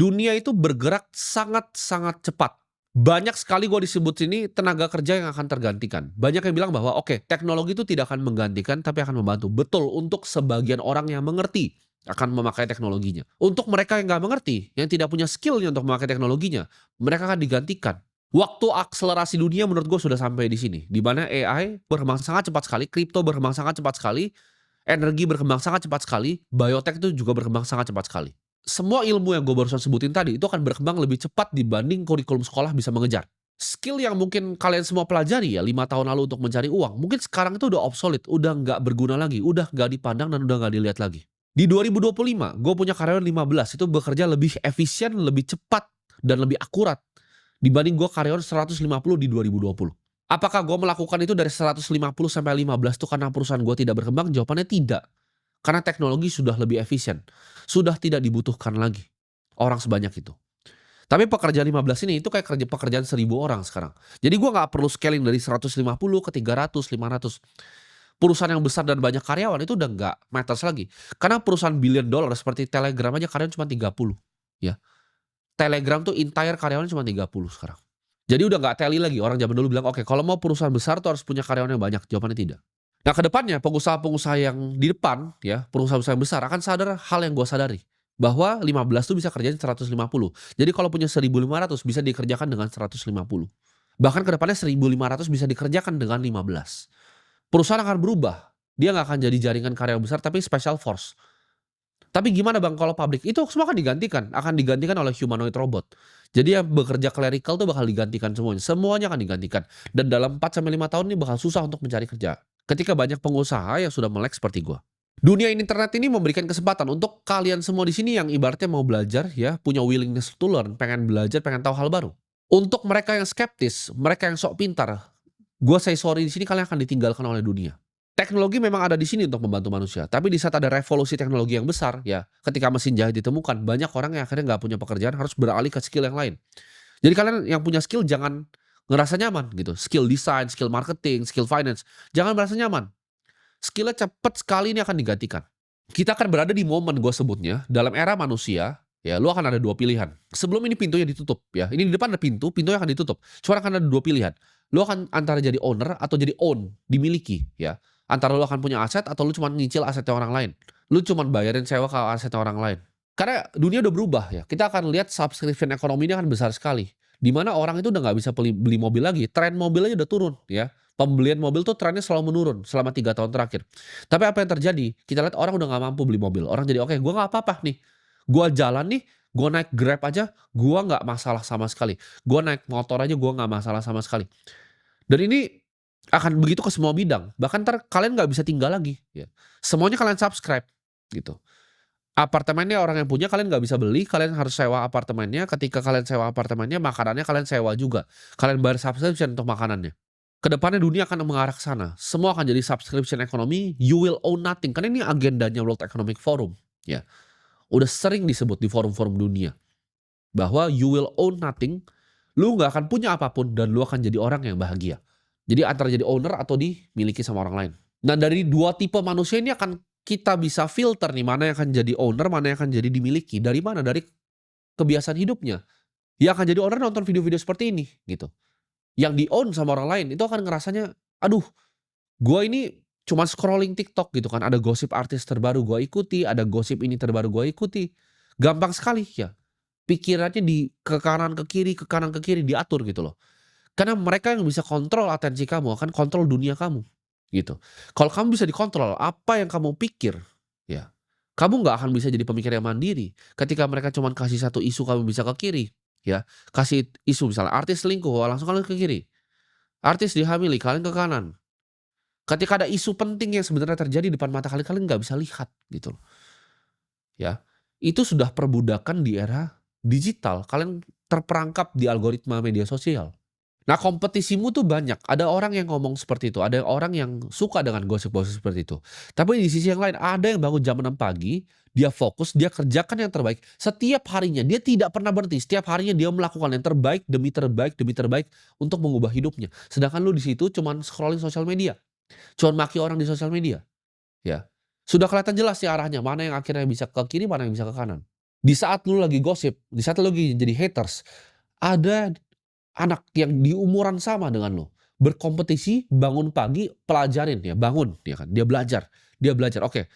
Dunia itu bergerak sangat-sangat cepat. Banyak sekali gue disebut sini tenaga kerja yang akan tergantikan. Banyak yang bilang bahwa oke, teknologi itu tidak akan menggantikan tapi akan membantu. Betul, untuk sebagian orang yang mengerti akan memakai teknologinya. Untuk mereka yang nggak mengerti, yang tidak punya skill-nya untuk memakai teknologinya, mereka akan digantikan. Waktu akselerasi dunia menurut gue sudah sampai di sini, di mana AI berkembang sangat cepat sekali, kripto berkembang sangat cepat sekali, energi berkembang sangat cepat sekali, biotech itu juga berkembang sangat cepat sekali. Semua ilmu yang gue barusan sebutin tadi itu akan berkembang lebih cepat dibanding kurikulum sekolah bisa mengejar. Skill yang mungkin kalian semua pelajari ya 5 tahun lalu untuk mencari uang, mungkin sekarang itu udah obsolete, udah nggak berguna lagi, udah nggak dipandang dan udah nggak dilihat lagi. Di 2025, gue punya karyawan 15, itu bekerja lebih efisien, lebih cepat, dan lebih akurat dibanding gue karyawan 150 di 2020. Apakah gue melakukan itu dari 150 sampai 15 itu karena perusahaan gue tidak berkembang? Jawabannya tidak. Karena teknologi sudah lebih efisien. Sudah tidak dibutuhkan lagi orang sebanyak itu. Tapi pekerjaan 15 ini itu kayak pekerjaan 1.000 orang sekarang. Jadi gue nggak perlu scaling dari 150 ke 300, 500. Perusahaan yang besar dan banyak karyawan itu udah nggak matters lagi. Karena perusahaan billion dollar seperti Telegram aja karyawan cuma 30. Ya. Telegram tuh entire karyawan cuma 30 sekarang. Jadi udah nggak tally lagi. Orang zaman dulu bilang, oke, kalau mau perusahaan besar tuh harus punya karyawan yang banyak. Jawabannya tidak. Nah, ke depannya pengusaha-pengusaha yang di depan ya, pengusaha-pengusaha yang besar akan sadar hal yang gue sadari. Bahwa 15 tuh bisa kerjain 150. Jadi kalau punya 1.500 bisa dikerjakan dengan 150. Bahkan ke depannya 1.500 bisa dikerjakan dengan 15. Perusahaan akan berubah. Dia nggak akan jadi jaringan karyawan besar tapi special force. Tapi gimana Bang kalau pabrik? Itu semua akan digantikan oleh humanoid robot. Jadi yang bekerja clerical tuh bakal digantikan semuanya. Semuanya akan digantikan. Dan dalam 4 sampai 5 tahun ini bakal susah untuk mencari kerja. Ketika banyak pengusaha yang sudah melek seperti gua. Dunia internet ini memberikan kesempatan untuk kalian semua di sini yang ibaratnya mau belajar ya, punya willingness to learn, pengen belajar, pengen tahu hal baru. Untuk mereka yang skeptis, mereka yang sok pintar, gua say sorry di sini kalian akan ditinggalkan oleh dunia. Teknologi memang ada di sini untuk membantu manusia, tapi di saat ada revolusi teknologi yang besar, ya, ketika mesin jahit ditemukan, banyak orang yang akhirnya nggak punya pekerjaan harus beralih ke skill yang lain. Jadi kalian yang punya skill jangan ngerasa nyaman gitu. Skill design, skill marketing, skill finance, jangan merasa nyaman. Skillnya cepet sekali ini akan digantikan. Kita akan berada di momen gue sebutnya, dalam era manusia, ya lu akan ada dua pilihan. Sebelum ini pintunya ditutup ya, ini di depan ada pintu, pintunya akan ditutup. Cuma akan ada dua pilihan. Lu akan antara jadi owner atau jadi own, dimiliki ya. Antara lu akan punya aset atau lu cuma nyicil asetnya orang lain. Lu cuma bayarin sewa ke asetnya orang lain. Karena dunia udah berubah ya. Kita akan lihat subscription ekonomi ini akan besar sekali. Di mana orang itu udah nggak bisa beli mobil lagi. Tren mobil aja udah turun ya. Pembelian mobil tuh trennya selalu menurun selama 3 tahun terakhir. Tapi apa yang terjadi? Kita lihat orang udah nggak mampu beli mobil. Orang jadi oke, gue nggak apa-apa nih. Gue jalan nih, gue naik Grab aja, gue nggak masalah sama sekali. Gue naik motor aja, gue nggak masalah sama sekali. Dan ini akan begitu ke semua bidang. Bahkan ntar kalian nggak bisa tinggal lagi. Ya. Semuanya kalian subscribe gitu. Apartemennya orang yang punya kalian nggak bisa beli, kalian harus sewa apartemennya. Ketika kalian sewa apartemennya, makanannya kalian sewa juga. Kalian bayar subscription untuk makanannya. Kedepannya dunia akan mengarah ke sana. Semua akan jadi subscription ekonomi. You will own nothing. Karena ini agendanya World Economic Forum. Ya, udah sering disebut di forum-forum dunia bahwa you will own nothing. Lu nggak akan punya apapun dan lu akan jadi orang yang bahagia. Jadi antara jadi owner atau dimiliki sama orang lain. Nah dari dua tipe manusia ini akan kita bisa filter nih mana yang akan jadi owner, mana yang akan jadi dimiliki. Dari mana? Dari kebiasaan hidupnya. Yang akan jadi owner nonton video-video seperti ini gitu. Yang di-own sama orang lain itu akan ngerasanya, aduh, gue ini cuma scrolling TikTok gitu kan, ada gosip artis terbaru gue ikuti, ada gosip ini terbaru gue ikuti. Gampang sekali ya. Pikirannya ke kanan ke kiri diatur gitu loh. Karena mereka yang bisa kontrol atensi kamu akan kontrol dunia kamu gitu. Kalau kamu bisa dikontrol apa yang kamu pikir, ya kamu nggak akan bisa jadi pemikir yang mandiri. Ketika mereka cuma kasih satu isu kamu bisa ke kiri, ya kasih isu misalnya artis selingkuh, langsung kalian ke kiri. Artis dihamili, kalian ke kanan. Ketika ada isu penting yang sebenarnya terjadi di depan mata kalian, kalian nggak bisa lihat gitu loh. Ya, itu sudah perbudakan di era digital. Kalian terperangkap di algoritma media sosial. Nah kompetisimu tuh banyak, ada orang yang ngomong seperti itu, ada orang yang suka dengan gosip-gosip seperti itu. Tapi di sisi yang lain ada yang bangun jam 6 pagi, dia fokus, dia kerjakan yang terbaik. Setiap harinya, dia tidak pernah berhenti, setiap harinya dia melakukan yang terbaik, demi terbaik untuk mengubah hidupnya. Sedangkan lu di situ cuman scrolling sosial media, cuman maki orang di sosial media. Ya, sudah kelihatan jelas sih arahnya, mana yang akhirnya bisa ke kiri, mana yang bisa ke kanan. Di saat lu lagi gosip, di saat lu lagi jadi haters, ada anak yang di umuran sama dengan lu, berkompetisi, bangun pagi, pelajarin ya, bangun, ya kan, dia belajar, oke,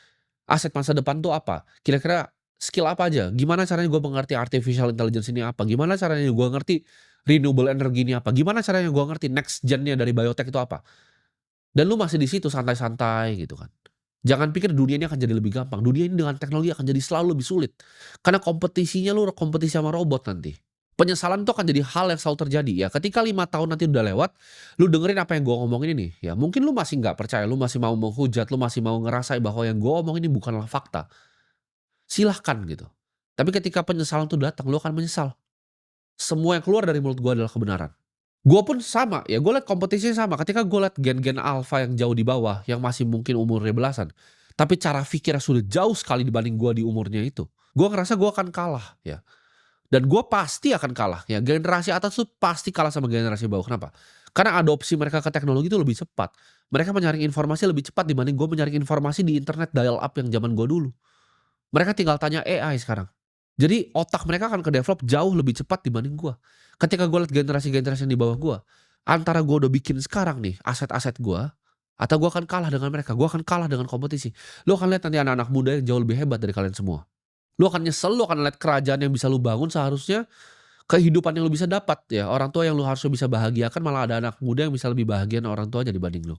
aset masa depan tuh apa? Kira-kira skill apa aja? Gimana caranya gue mengerti artificial intelligence ini apa? Gimana caranya gue ngerti renewable energy ini apa? Gimana caranya gue ngerti next gen-nya dari biotech itu apa? Dan lu masih di situ santai-santai gitu kan. Jangan pikir dunia ini akan jadi lebih gampang. Dunia ini dengan teknologi akan jadi selalu lebih sulit. Karena kompetisinya lu kompetisi sama robot nanti. Penyesalan itu akan jadi hal yang selalu terjadi ya. Ketika 5 tahun nanti udah lewat, lu dengerin apa yang gue ngomongin ini. Ya mungkin lu masih nggak percaya, lu masih mau menghujat, lu masih mau ngerasain bahwa yang gue omongin ini bukanlah fakta. Silahkan gitu. Tapi ketika penyesalan itu datang, lu akan menyesal. Semua yang keluar dari mulut gue adalah kebenaran. Gue pun sama, ya gue liat kompetisinya sama. Ketika gue liat gen-gen alpha yang jauh di bawah, yang masih mungkin umurnya belasan, tapi cara pikirnya sudah jauh sekali dibanding gue di umurnya itu. Gue ngerasa gue akan kalah ya. Dan gue pasti akan kalah ya. Generasi atas tuh pasti kalah sama generasi bawah. Kenapa? Karena adopsi mereka ke teknologi itu lebih cepat. Mereka menyaring informasi lebih cepat dibanding gue menyaring informasi di internet dial up yang zaman gue dulu. Mereka tinggal tanya AI sekarang. Jadi otak mereka akan ke-develop jauh lebih cepat dibanding gua. Ketika gua lihat generasi-generasi yang di bawah gua, antara gua udah bikin sekarang nih aset-aset gua, atau gua akan kalah dengan mereka, gua akan kalah dengan kompetisi. Lu akan lihat nanti anak-anak muda yang jauh lebih hebat dari kalian semua. Lu akan nyesel, lu akan lihat kerajaan yang bisa lu bangun seharusnya, kehidupan yang lu bisa dapat ya, orang tua yang lu harusnya bisa bahagiakan, malah ada anak muda yang bisa lebih bahagia orang tuanya dibanding lu.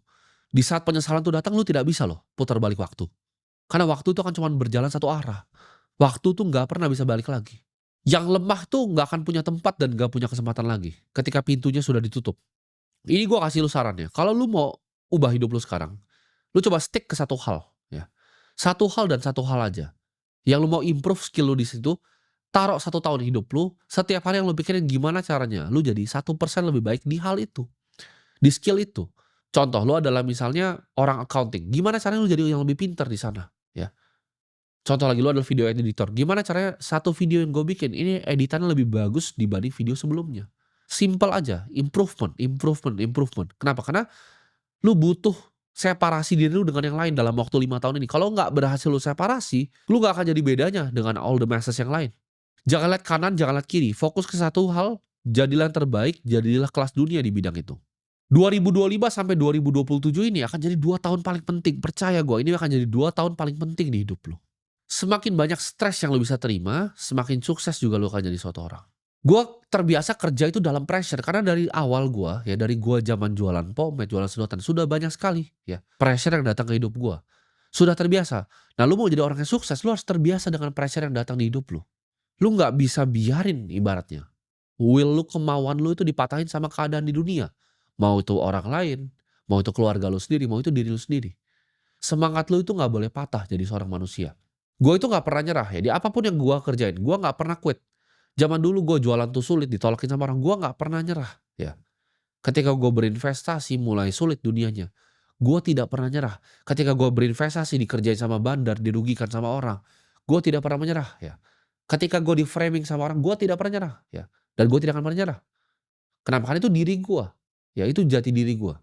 Di saat penyesalan tuh datang, lu tidak bisa loh putar balik waktu. Karena waktu itu akan cuma berjalan satu arah. Waktu tuh nggak pernah bisa balik lagi. Yang lemah tuh nggak akan punya tempat dan nggak punya kesempatan lagi, ketika pintunya sudah ditutup. Ini gue kasih lu saran ya, kalau lu mau ubah hidup lu sekarang, lu coba stick ke satu hal ya. Satu hal dan satu hal aja. Yang lu mau improve skill lu di situ, taruh 1 tahun hidup lu, setiap hari yang lu pikirin gimana caranya lu jadi 1% lebih baik di hal itu, di skill itu. Contoh lu adalah misalnya orang accounting, gimana caranya lu jadi yang lebih pintar di sana, ya. Contoh lagi lu adalah video editor, gimana caranya satu video yang gue bikin ini editannya lebih bagus dibanding video sebelumnya. Simple aja, improvement, improvement, improvement. Kenapa? Karena lu butuh separasi diri lu dengan yang lain dalam waktu 5 tahun ini. Kalau nggak berhasil lu separasi, lu nggak akan jadi bedanya dengan all the masses yang lain. Jangan lihat kanan, jangan lihat kiri, fokus ke satu hal, jadilah yang terbaik, jadilah kelas dunia di bidang itu. 2025 sampai 2027 ini akan jadi 2 tahun paling penting, percaya gue, ini akan jadi 2 tahun paling penting di hidup lu. Semakin banyak stres yang lu bisa terima, semakin sukses juga lu akan jadi suatu orang. Gue terbiasa kerja itu dalam pressure, karena dari awal gue, ya dari gue zaman jualan pomade, jualan sedotan, sudah banyak sekali ya pressure yang datang ke hidup gue. Sudah terbiasa. Nah lu mau jadi orang yang sukses, lu harus terbiasa dengan pressure yang datang di hidup lu. Lu nggak bisa biarin ibaratnya. Will lu, kemauan lu itu dipatahin sama keadaan di dunia. Mau itu orang lain, mau itu keluarga lu sendiri, mau itu diri lu sendiri. Semangat lu itu nggak boleh patah jadi seorang manusia. Gue itu nggak pernah nyerah ya, di apapun yang gue kerjain, gue nggak pernah quit. Zaman dulu gue jualan tuh sulit, ditolakin sama orang, gue nggak pernah nyerah ya. Ketika gue berinvestasi mulai sulit dunianya, gue tidak pernah nyerah. Ketika gue berinvestasi dikerjain sama bandar, dirugikan sama orang, gue tidak pernah menyerah ya. Ketika gue di-framing sama orang, gue tidak pernah nyerah ya. Dan gue tidak akan pernah nyerah. Kenapa? Karena itu diri gue. Ya itu jati diri gue.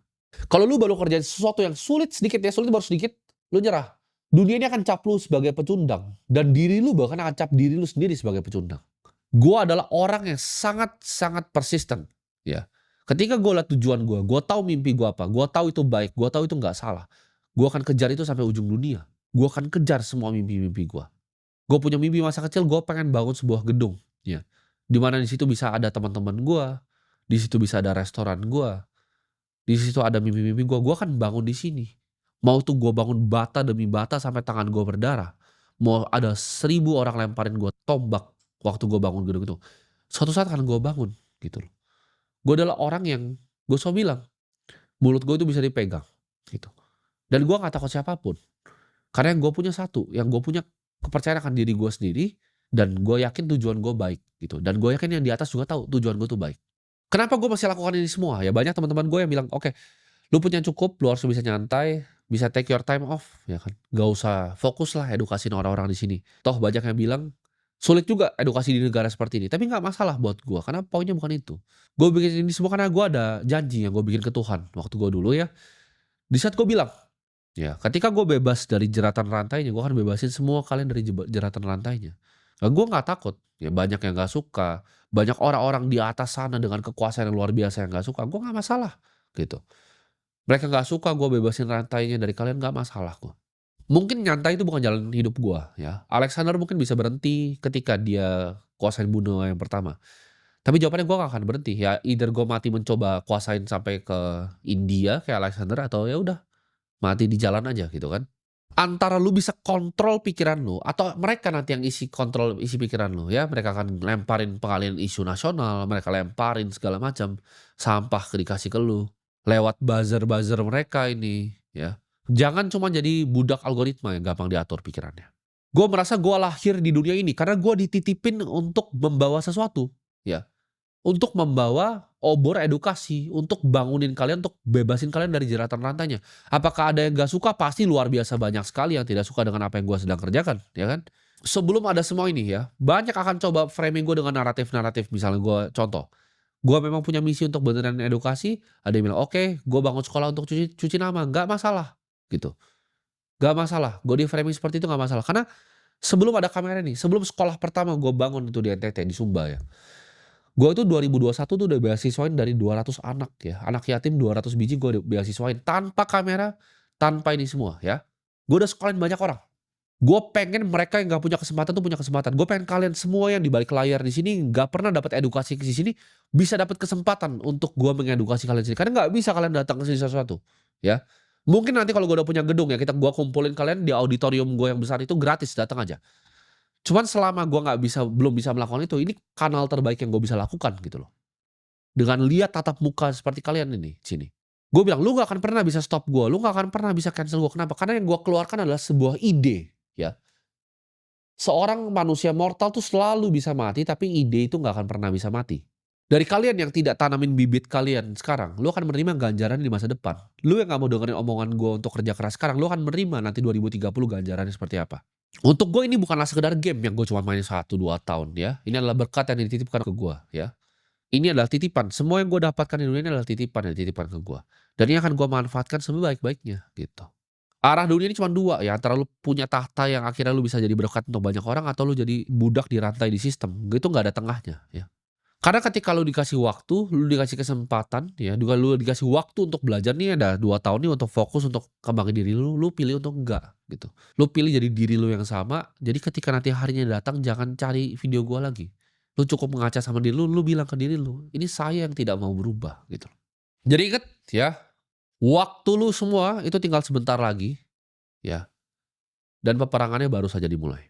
Kalau lu baru kerjain sesuatu yang sulit sedikit ya, sulit baru sedikit, lu nyerah. Dunia ini akan cap lu sebagai pecundang. Dan diri lu bahkan akan cap diri lu sendiri sebagai pecundang. Gue adalah orang yang sangat-sangat persisten. Ya. Ketika gue lihat tujuan gue tahu mimpi gue apa, gue tahu itu baik, gue tahu itu nggak salah. Gue akan kejar itu sampai ujung dunia. Gue akan kejar semua mimpi-mimpi gue. Gue punya mimpi masa kecil, gue pengen bangun sebuah gedung. Ya. Dimana di situ bisa ada teman-teman gue, di situ bisa ada restoran gue, di situ ada mimpi-mimpi gue akan bangun di sini. Mau tuh gue bangun bata demi bata sampai tangan gue berdarah. Mau ada 1.000 orang lemparin gue tombak waktu gue bangun gedung itu. Suatu saat akan gue bangun gitu loh. Gue adalah orang yang gue selalu bilang, mulut gue itu bisa dipegang gitu. Dan gue gak takut siapapun. Karena yang gue punya satu, yang gue punya kepercayaan akan diri gue sendiri, dan gue yakin tujuan gue baik gitu. Dan gue yakin yang di atas juga tahu tujuan gue tuh baik. Kenapa gue masih lakukan ini semua? Ya banyak teman-teman gue yang bilang, oke, lu punya cukup, lu harus bisa nyantai, bisa take your time off, ya kan? Gak usah fokus lah edukasiin orang-orang di sini. Toh banyak yang bilang, sulit juga edukasi di negara seperti ini. Tapi gak masalah buat gue, karena poinnya bukan itu. Gue bikin ini semua karena gue ada janji yang gue bikin ke Tuhan. Waktu gue dulu ya, di saat gue bilang, ya ketika gue bebas dari jeratan rantainya, gue akan bebasin semua kalian dari jeratan rantainya. Gue nggak takut, ya banyak yang nggak suka, banyak orang-orang di atas sana dengan kekuasaan yang luar biasa yang nggak suka, gue nggak masalah, gitu. Mereka nggak suka gue bebasin rantainya dari kalian, nggak masalah gue. Mungkin nyantai itu bukan jalan hidup gue, ya. Alexander mungkin bisa berhenti ketika dia kuasain benua yang pertama. Tapi jawabannya gue nggak akan berhenti, ya either gue mati mencoba kuasain sampai ke India kayak Alexander, atau ya udah mati di jalan aja gitu kan. Antara lu bisa kontrol pikiran lu atau mereka nanti yang kontrol isi pikiran lu ya, mereka akan lemparin pengalihan isu nasional, mereka lemparin segala macam sampah dikasih ke lu lewat buzzer-buzzer mereka ini ya. Jangan cuma jadi budak algoritma yang gampang diatur pikirannya. Gue merasa gue lahir di dunia ini karena gue dititipin untuk membawa sesuatu ya. Untuk membawa obor edukasi, untuk bangunin kalian, untuk bebasin kalian dari jeratan rantainya. Apakah ada yang gak suka? Pasti luar biasa banyak sekali yang tidak suka dengan apa yang gue sedang kerjakan, ya kan? Sebelum ada semua ini ya, banyak akan coba framing gue dengan naratif-naratif. Misalnya gue contoh, gue memang punya misi untuk beneran edukasi, ada yang bilang, oke, gue bangun sekolah untuk cuci nama, gak masalah, gitu. Gak masalah, gue di framing seperti itu gak masalah. Karena sebelum ada kamera nih, sebelum sekolah pertama gue bangun itu di NTT, di Sumba ya. Gue tuh 2021 tuh udah beasiswain dari 200 anak ya, anak yatim 200 biji gue beasiswain tanpa kamera, tanpa ini semua ya. Gue udah sekolahin banyak orang. Gue pengen mereka yang gak punya kesempatan tuh punya kesempatan. Gue pengen kalian semua yang di balik layar di sini gak pernah dapat edukasi di sini bisa dapat kesempatan untuk gue mengedukasi kalian di sini. Karena nggak bisa kalian datang ke sini sesuatu, ya. Mungkin nanti kalau gue udah punya gedung ya, gue kumpulin kalian di auditorium gue yang besar itu gratis datang aja. Cuman selama gue nggak bisa, belum bisa melakukan itu, ini kanal terbaik yang gue bisa lakukan gitu loh. Dengan lihat tatap muka seperti kalian ini sini. Gue bilang, lu nggak akan pernah bisa stop gue, lu nggak akan pernah bisa cancel gue. Kenapa? Karena yang gue keluarkan adalah sebuah ide, ya. Seorang manusia mortal tuh selalu bisa mati, tapi ide itu nggak akan pernah bisa mati. Dari kalian yang tidak tanamin bibit kalian sekarang, lu akan menerima ganjaran di masa depan. Lu yang nggak mau dengerin omongan gue untuk kerja keras sekarang, lu akan menerima nanti 2030 ganjarannya seperti apa. Untuk gue ini bukanlah sekedar game yang gue cuma main 1-2 tahun ya. Ini adalah berkat yang dititipkan ke gue ya. Ini adalah titipan. Semua yang gue dapatkan di dunia ini adalah titipan yang dititipkan ke gue. Dan ini akan gue manfaatkan sebaik-baiknya gitu. Arah dunia ini cuma dua ya. Antara lu punya tahta yang akhirnya lu bisa jadi berkat untuk banyak orang, atau lu jadi budak di rantai di sistem. Itu nggak ada tengahnya ya. Karena ketika lu dikasih waktu, lu dikasih kesempatan ya, juga lu dikasih waktu untuk belajar nih ada 2 tahun nih untuk fokus untuk kembangin diri lu, lu pilih untuk enggak gitu. Lu pilih jadi diri lu yang sama, jadi ketika nanti harinya datang jangan cari video gua lagi. Lu cukup mengaca sama diri lu, lu bilang ke diri lu, "Ini saya yang tidak mau berubah," gitu. Jadi inget ya, waktu lu semua itu tinggal sebentar lagi ya, dan peperangannya baru saja dimulai.